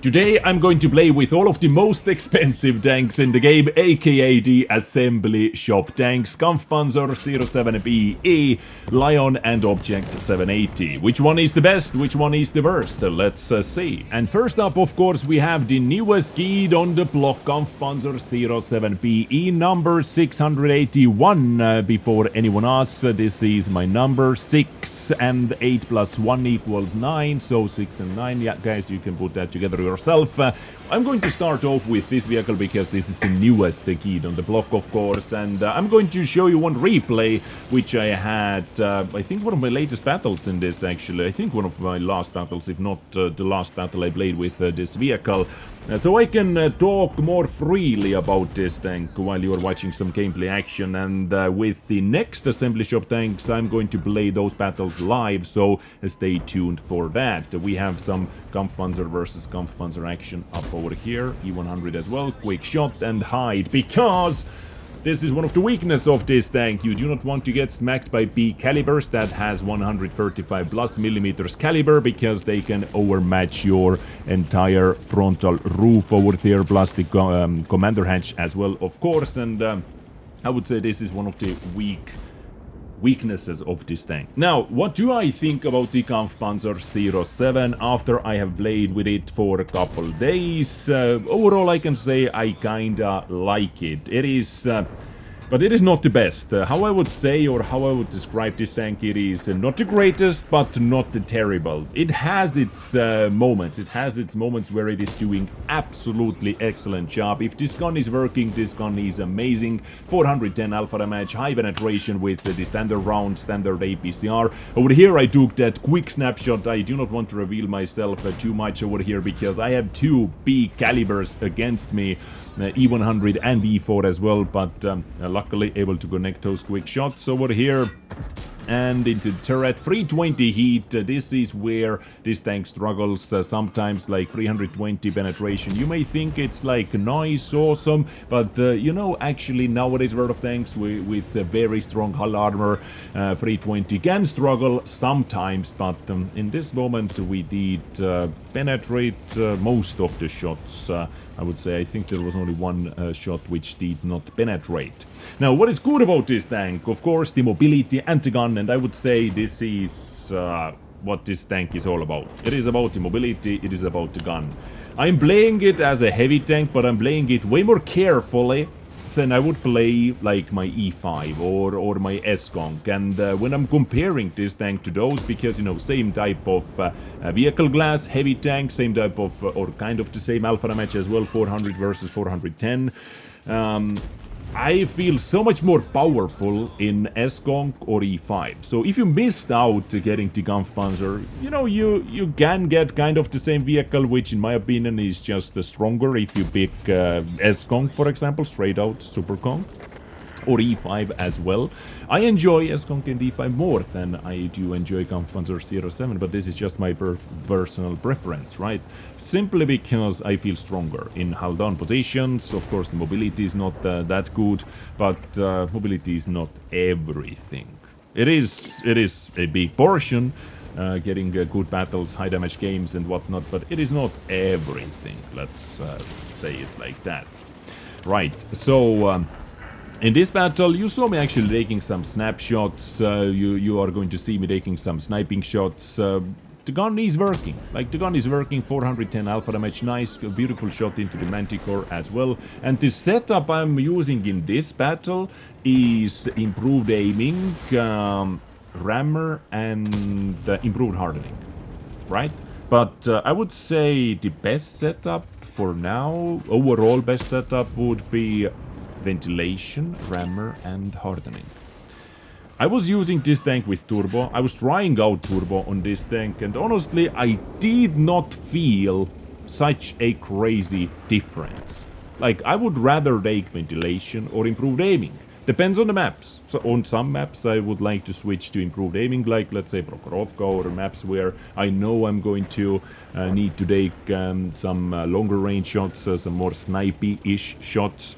Today I'm going to play with all of the most expensive tanks in the game, aka the assembly shop tanks, Kampfpanzer 07BE, Lion and Object 780. Which one is the best, which one is the worst? Let's see. And first up, of course, we have the newest kid on the block, Kampfpanzer 07BE number 681. Before anyone asks, this is my number. 6 and 8 plus 1 equals 9, so 6 and 9. Yeah, guys, you can put that together yourself. I'm going to start off with this vehicle because this is the newest kid on the block, of course, and I'm going to show you one replay which I had, I think one of my latest battles in this, actually. I think one of my last battles, if not the last battle I played with this vehicle. So I can talk more freely about this tank while you're watching some gameplay action, and with the next assembly shop tanks I'm going to play those battles live, so stay tuned for that. We have some Kampfpanzer versus Kampfpanzer action up over here, E100 as well, quick shot and hide, because this is one of the weaknesses of this tank. You do not want to get smacked by B calibers that has 135 plus millimeters caliber, because they can overmatch your entire frontal roof over there, plus the commander hatch as well, of course. And I would say this is one of the weaknesses of this tank. Now, what do I think about the Kampfpanzer 07 after I have played with it for a couple days? Overall, I can say I kinda like it. It is but it is not the best. How I would say, or how I would describe this tank, it is not the greatest, but not the terrible. It has its moments. It has its moments where it is doing absolutely excellent job. If this gun is working, this gun is amazing. 410 alpha damage, high penetration with the standard round, standard APCR. Over here I took that quick snapshot. I do not want to reveal myself too much over here, because I have two B calibers against me, E100 and E4 as well, but luckily able to connect those quick shots over here. And into the turret, 320 heat, this is where this tank struggles sometimes, like 320 penetration. You may think it's like nice, awesome, but you know, actually nowadays world of tanks with very strong hull armor, 320 can struggle sometimes, but in this moment we did penetrate most of the shots. I would say I think there was only one shot which did not penetrate. Now, what is good about this tank? Of course, the mobility and the gun, and I would say this is what this tank is all about. It is about the mobility, it is about the gun. I'm playing it as a heavy tank, but I'm playing it way more carefully than I would play like my E5 or my Dezrng. And when I'm comparing this tank to those, because, you know, same type of vehicle class, heavy tank, same type of, or kind of the same alpha damage as well, 400 versus 410. I feel so much more powerful in Dezrng or E5. So if you missed out getting the Kampfpanzer, you know, you can get kind of the same vehicle, which in my opinion is just stronger if you pick Dezrng, for example, straight out Super Kong, or E5 as well. I enjoy Dezrng and E5 more than I do enjoy Kampfpanzer 07, but this is just my personal preference, right? Simply because I feel stronger in hull down positions. Of course, the mobility is not that good, but mobility is not everything. It is a big portion, getting good battles, high damage games and whatnot, but it is not everything. Let's say it like that. Right, so in this battle, you saw me actually taking some snapshots. You are going to see me taking some sniping shots. The gun is working. Like, the gun is working. 410 alpha damage, nice, beautiful shot into the Manticore as well. And the setup I'm using in this battle is improved aiming, rammer, and improved hardening, right? But I would say the best setup for now, overall best setup, would be ventilation, rammer, and hardening. I was using this tank with turbo. I was trying out turbo on this tank, and honestly, I did not feel such a crazy difference. Like, I would rather take ventilation or improved aiming. Depends on the maps. So on some maps I would like to switch to improved aiming, like let's say Prokhorovka, or maps where I know I'm going to need to take some longer range shots, some more snipey-ish shots.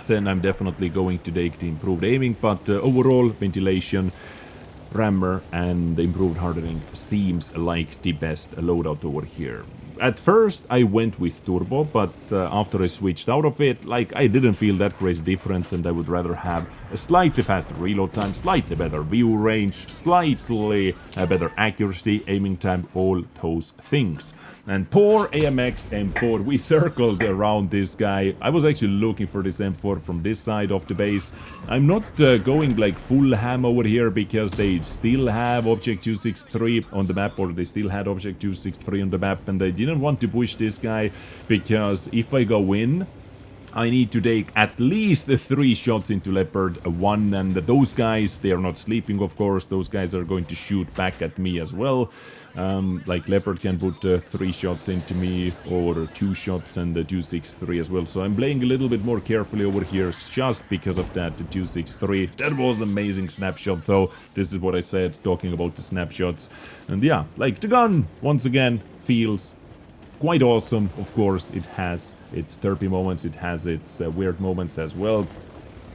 Then I'm definitely going to take the improved aiming, but overall ventilation, rammer and improved hardening seems like the best loadout over here. at first I went with turbo, but after I switched out of it, like, I didn't feel that crazy difference, and I would rather have a slightly faster reload time, slightly better view range, slightly better accuracy, aiming time, all those things. And poor AMX M4, we circled around this guy. I was actually looking for this M4 from this side of the base. I'm not going like full ham over here because they still have Object 263 on the map, or they still had Object 263 on the map, and I didn't want to push this guy because if I go in, I need to take at least 3 shots into Leopard 1, and those guys, they are not sleeping, of course. Those guys are going to shoot back at me as well. Like, Leopard can put 3 shots into me, or 2 shots, and the 263 as well. So I'm playing a little bit more carefully over here just because of that 263. That was amazing snapshot, though. This is what I said, talking about the snapshots. And yeah, like, the gun, once again, feels quite awesome. Of course, it has its derpy moments, it has its weird moments as well.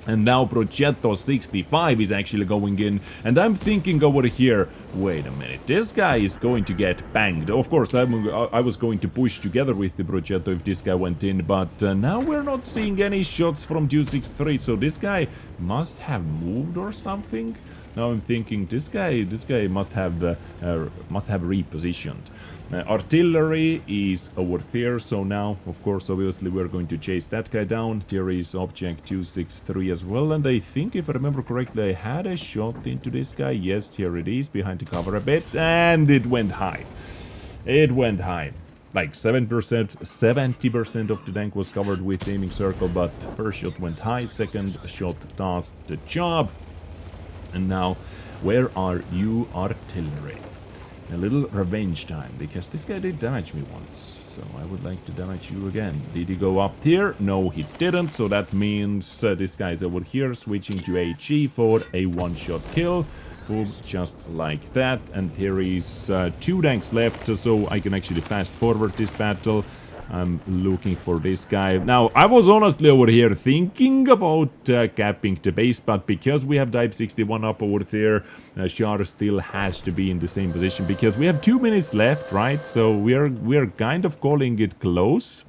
And now Progetto 65 is actually going in, and I'm thinking over here, wait a minute, this guy is going to get banged. Of course, I was going to push together with the Progetto if this guy went in, but now we're not seeing any shots from 263, so this guy must have moved or something. Now I'm thinking this guy must have repositioned. Artillery is over there, so now, of course, obviously we're going to chase that guy down. There is Object 263 as well, and I think, if I remember correctly, I had a shot into this guy. Yes, here it is, behind the cover a bit, and it went high. It went high. Like 7%, 70% of the tank was covered with aiming circle, but first shot went high, second shot does the job. And now, where are you, artillery? A little revenge time, because this guy did damage me once, so I would like to damage you again. Did he go up here? No, he didn't, so that means this guy's over here, switching to HE for a one-shot kill. Boom, just like that. And here is 2 tanks left, so I can actually fast forward this battle. I'm looking for this guy. Now, I was honestly over here thinking about capping the base, but because we have Type 61 up over there, Char still has to be in the same position, because we have 2 minutes left, right? So we are kind of calling it close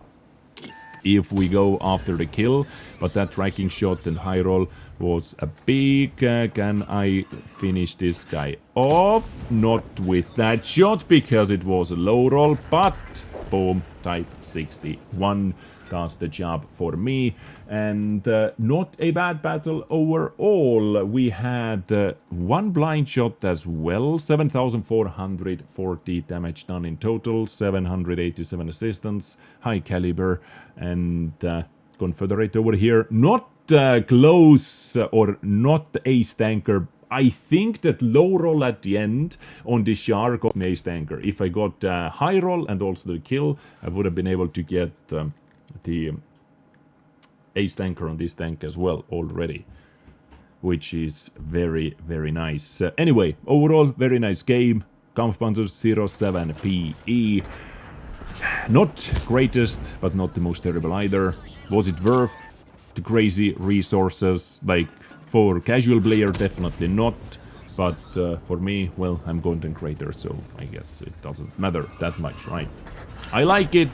if we go after the kill, but that tracking shot and high roll was a big... can I finish this guy off? Not with that shot, because it was a low roll, but... boom, Type 61 does the job for me, and not a bad battle overall. We had 1 blind shot as well, 7,440 damage done in total, 787 assistance, high caliber, and Confederate over here, not close or not ace tanker. I think that low roll at the end on the Char got an ace tanker. If I got high roll and also the kill, I would have been able to get the ace tanker on this tank as well already, which is very, very nice. Anyway, overall, very nice game. Kampfpanzer 07 PE. Not greatest, but not the most terrible either. Was it worth the crazy resources? Like, for casual player, definitely not, but for me, well, I'm content creator, so I guess it doesn't matter that much, right? I like it,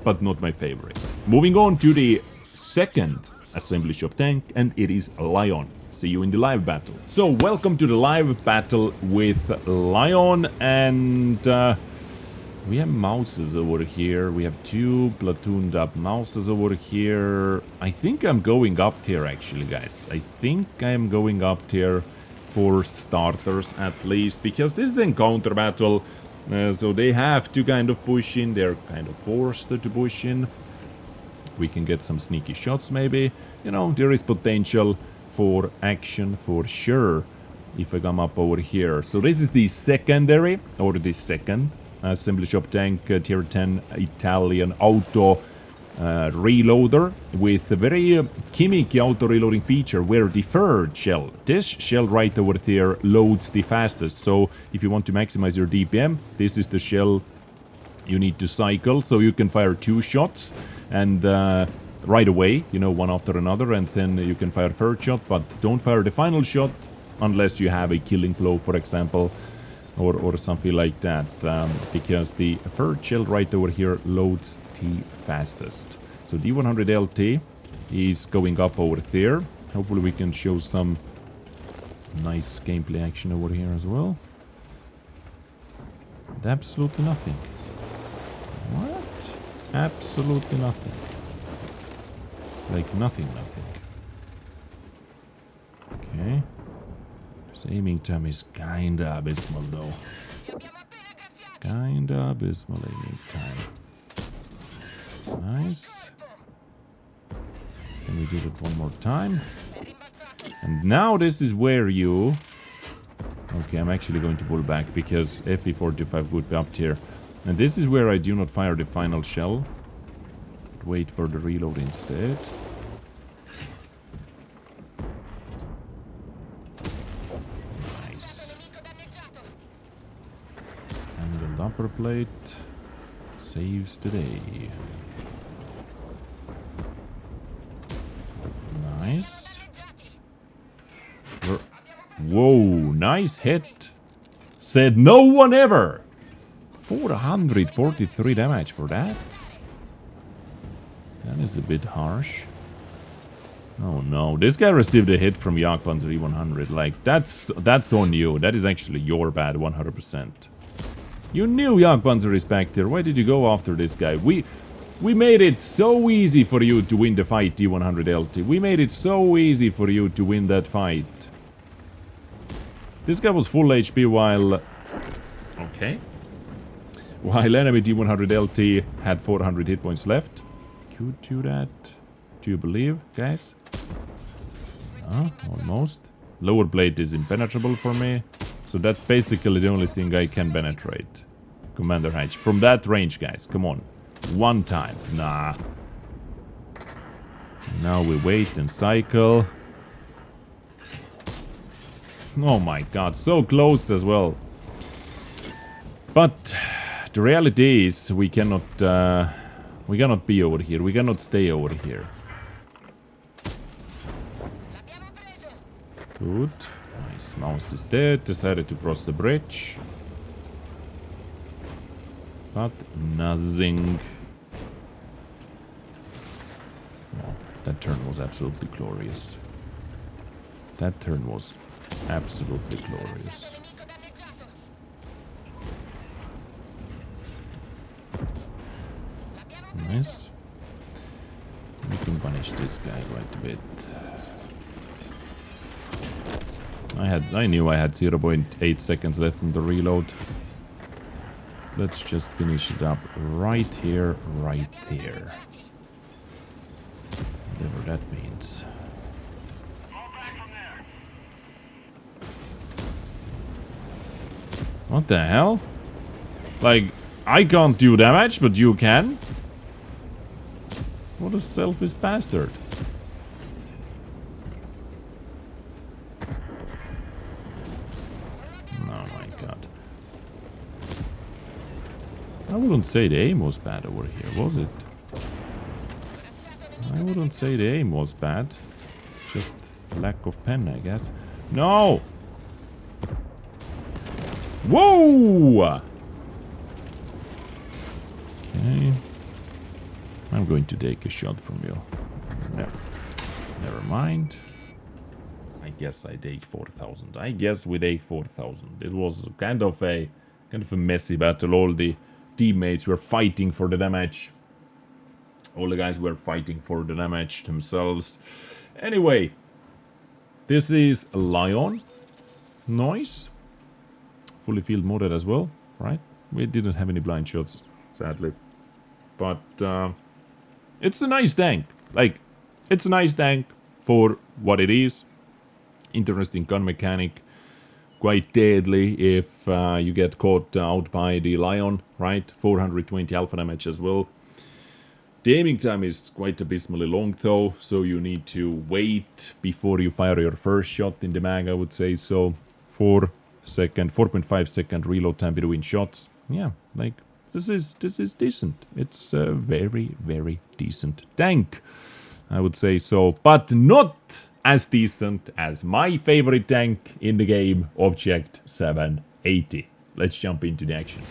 but not my favorite. Moving on to the second assembly shop tank, and it is Lion. See you in the live battle. So, welcome to the live battle with Lion, and we have mouses over here. We have 2 platooned up mouses over here. I think I'm going up there, actually, guys. I think I'm going up there for starters, at least, because this is an encounter battle. So they have to kind of push in. They're kind of forced to push in. We can get some sneaky shots, maybe. You know, there is potential for action for sure if I come up over here. So this is the secondary, or the second assembly shop tank, tier 10 Italian auto reloader with a very gimmicky auto reloading feature where the third shell, this shell right over there, loads the fastest. So if you want to maximize your DPM, this is the shell you need to cycle, so you can fire 2 shots and right away, you know, one after another, and then you can fire third shot, but don't fire the final shot unless you have a killing blow, for example. or something like that, because the third shell right over here loads the fastest. So D100 LT is going up over there. Hopefully we can show some nice gameplay action over here as well. And absolutely nothing. What? Absolutely nothing. Like nothing. Okay. His aiming time is kinda abysmal though. Kinda abysmal aiming time. Nice. Can we do that one more time? And now this is where you... Okay, I'm actually going to pull back because FE45 would be up here. And this is where I do not fire the final shell. But wait for the reload instead. Nice. Angled upper plate. Saves the day. Nice. Whoa, nice hit. Said no one ever. 443 damage for that. That is a bit harsh. Oh no, this guy received a hit from Kampfpanzer E100. Like, that's on you. That is actually your bad 100%. You knew Kampfpanzer is back there. Why did you go after this guy? We made it so easy for you to win the fight, D100 LT. We made it so easy for you to win that fight. This guy was full HP while... Okay. While enemy D100 LT had 400 hit points left. Could do that. Do you believe, guys? Almost. Lower plate is impenetrable for me. So that's basically the only thing I can penetrate. Commander Hatch. From that range, guys. Come on. One time. Nah. Now we wait and cycle. Oh my god, so close as well. But the reality is we cannot be over here. We cannot stay over here. Good. Nice. Mouse is dead. Decided to cross the bridge. But nothing. Oh, that turn was absolutely glorious. That turn was absolutely glorious. Nice. We can punish this guy quite a bit. I knew I had 0.8 seconds left in the reload. Let's just finish it up right here, right there. Whatever that means. What the hell? Like, I can't do damage, but you can? What a selfish bastard. Oh my god. I wouldn't say the aim was bad over here, was it? I wouldn't say the aim was bad. Just lack of pen, I guess. No! Whoa! Okay. I'm going to take a shot from you. Never mind. I guess I take 4,000. I guess we take 4,000. It was kind of a messy battle. All the teammates were fighting for the damage. All the guys were fighting for the damage themselves. Anyway, this is Lion. Nice. Fully field modded as well, right? We didn't have any blind shots, sadly. But it's a nice tank. Like, it's a nice tank for what it is. Interesting gun mechanic. Quite deadly if you get caught out by the Lion, right? 420 alpha damage as well. The aiming time is quite abysmally long though, so you need to wait before you fire your first shot in the mag, I would say. So 4.5 second reload time between shots. Yeah, like this is decent. It's a very, very decent tank, I would say so, but not as decent as my favorite tank in the game, Object 780. let's jump into the action.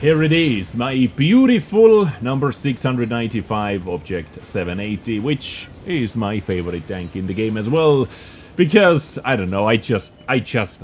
Here it is, my beautiful number 695 Object 780, which is my favorite tank in the game as well. Because, I don't know, I just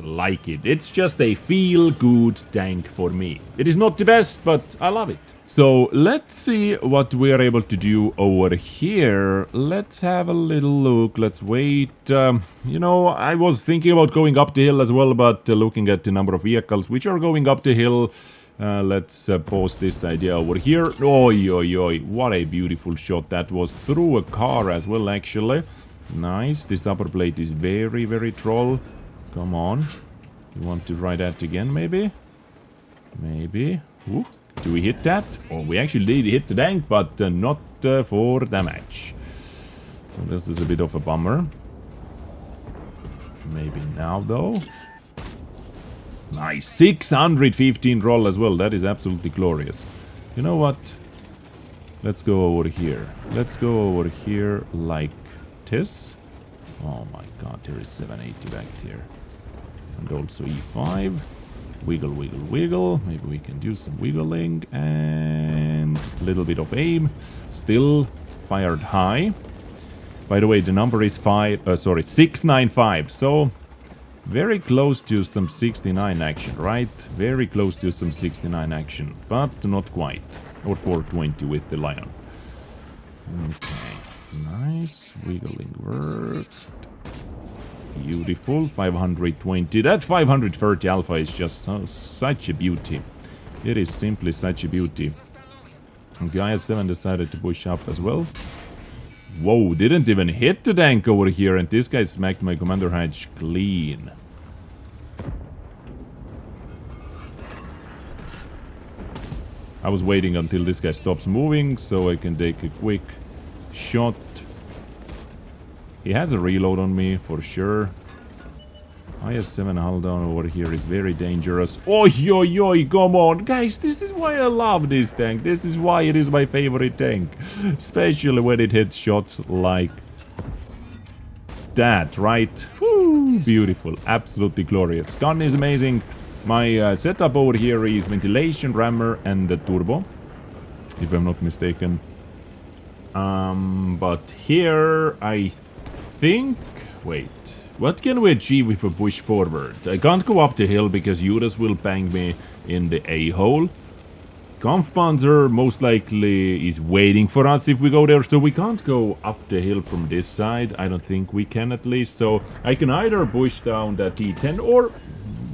like it. It's just a feel-good tank for me. It is not the best, but I love it. So, let's see what we are able to do over here. Let's have a little look. Let's wait. You know, I was thinking about going up the hill as well, but looking at the number of vehicles which are going up the hill, let's pause this idea over here. Oi, oi, oi. What a beautiful shot that was. Through a car as well, actually. Nice. This upper plate is very, very troll. Come on. You want to try that again, maybe? Maybe. Ooh. Do we hit that? Oh, we actually did hit the tank, but not for damage. So this is a bit of a bummer. Maybe now, though. Nice. 615 roll as well. That is absolutely glorious. You know what? Let's go over here. Let's go over here like this. Oh my god, there is 780 back there. And also E5. Wiggle, wiggle, wiggle. Maybe we can do some wiggling. And a little bit of aim. Still fired high. By the way, the number is 695. So, very close to some 69 action, right? Very close to some 69 action. But not quite. Or 420 with the Lion. Okay. Nice. Wiggling work. Beautiful. 520. That 530 alpha is just such a beauty. It is simply such a beauty. Guy at 7 decided to push up as well. Whoa, didn't even hit the tank over here, and this guy smacked my commander hatch clean. I was waiting until this guy stops moving so I can take a quick shot. He has a reload on me, for sure. IS-7 hull down over here is very dangerous. Oi, oi, oi, come on. Guys, this is why I love this tank. This is why it is my favorite tank. Especially when it hits shots like that, right? Woo, beautiful. Absolutely glorious. Gun is amazing. My setup over here is ventilation, rammer, and the turbo. If I'm not mistaken. But here, I think... Wait. What can we achieve if we push forward? I can't go up the hill because Judas will bang me in the A-hole. Kampfpanzer most likely is waiting for us if we go there, so we can't go up the hill from this side. I don't think we can, at least. So I can either push down that E10 or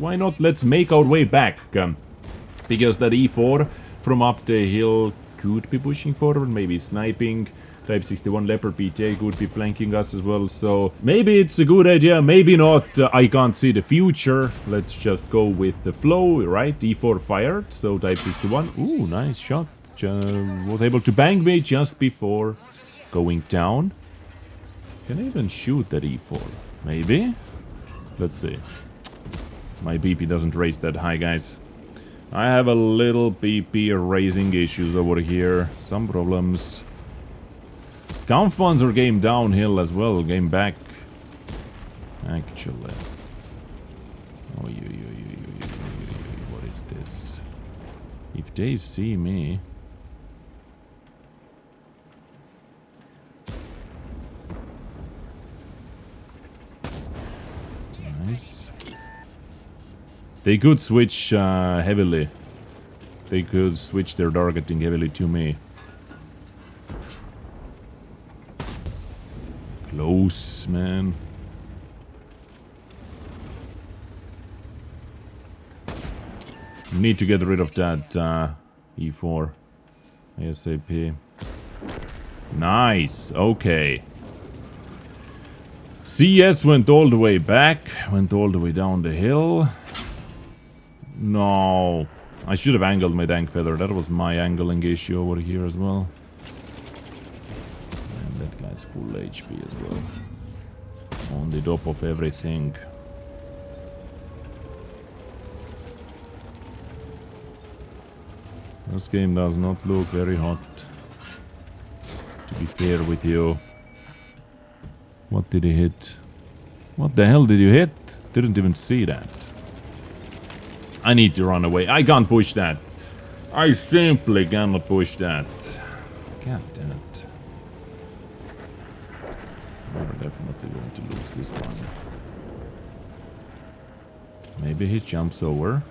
why not let's make our way back. Because that E4 from up the hill could be pushing forward, maybe sniping. Type 61 Leopard PTA could be flanking us as well, so maybe it's a good idea, maybe not. I can't see the future. Let's just go with the flow, right? E4 fired, so Type 61. Ooh, nice shot. Was able to bang me just before going down. Can I even shoot that E4? Maybe? Let's see. My BP doesn't raise that high, guys. I have a little BP raising issues over here. Some problems. Kampfpanzer game downhill as well, game back. Actually. Oh, what is this? If they see me... Nice. They could switch heavily. They could switch their targeting heavily to me. Close, man. Need to get rid of that E4 ASAP. Nice, okay. CS went all the way back, went all the way down the hill. No, I should have angled my tank better. That was my angling issue over here as well. That guy's full HP as well. On the top of everything. This game does not look very hot. To be fair with you. What did he hit? What the hell did you hit? Didn't even see that. I need to run away. I can't push that. I simply cannot push that. God damn it. We're definitely going to lose this one. Maybe he jumps over.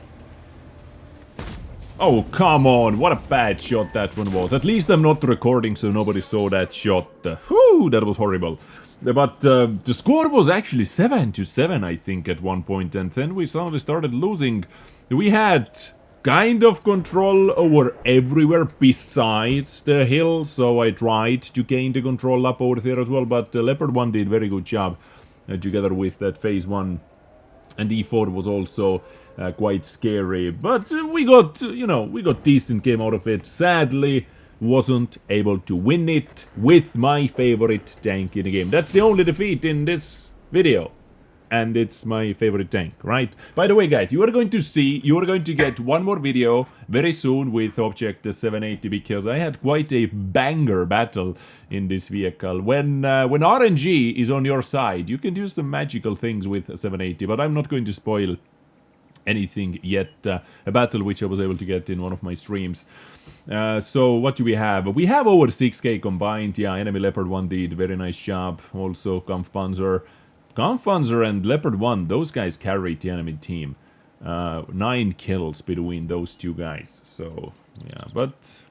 Oh, come on. What a bad shot that one was. At least I'm not recording, so nobody saw that shot. Whew, that was horrible. But the score was actually 7-7, I think, at one point. And then we suddenly started losing. We had kind of control over everywhere besides the hill. So I tried to gain the control up over there as well. But Leopard 1 did a very good job together with that phase 1. And E4 was also quite scary. But we got, you know, we got decent game out of it. Sadly, wasn't able to win it with my favorite tank in the game. That's the only defeat in this video. And it's my favorite tank, right? By the way, guys, you are going to get one more video very soon with Object 780 because I had quite a banger battle in this vehicle. When RNG is on your side, you can do some magical things with 780, but I'm not going to spoil anything yet. A battle which I was able to get in one of my streams. So what do we have? We have over 6k combined. Yeah, enemy Leopard 1 did very nice job. Also Kampfpanzer and Leopard 1, those guys carried the enemy team. 9 kills between those two guys. So, yeah, but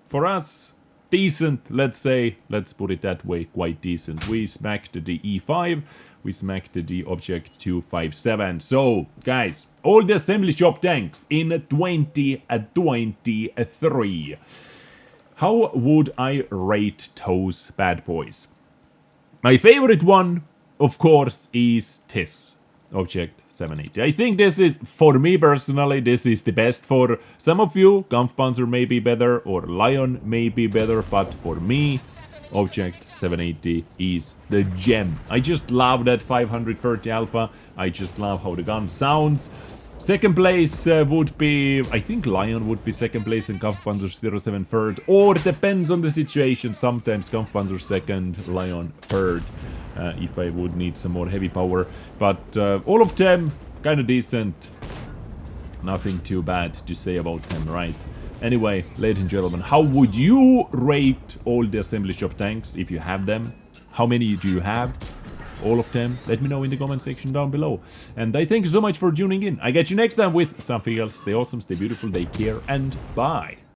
for us, decent, let's say. Let's put it that way, quite decent. We smacked the E5, we smacked the Object 257. So, guys, all the assembly shop tanks in 2023. How would I rate those bad boys? My favorite one, of course, is this Object 780. I think this is, for me personally, this is the best. For some of you, Kampfpanzer may be better, or Lion may be better, but for me, Object 780 is the gem. I just love that 530 Alpha. I just love how the gun sounds. Second place would be, I think Lion would be second place and Kampfpanzer 07 third, or depends on the situation. Sometimes Kampfpanzer second, Lion third. If I would need some more heavy power. But all of them kind of decent. Nothing too bad to say about them, right? Anyway, ladies and gentlemen, how would you rate all the assembly shop tanks if you have them? How many do you have? All of them? Let me know in the comment section down below. And I thank you so much for tuning in. I get you next time with something else. Stay awesome, stay beautiful, take care, and bye.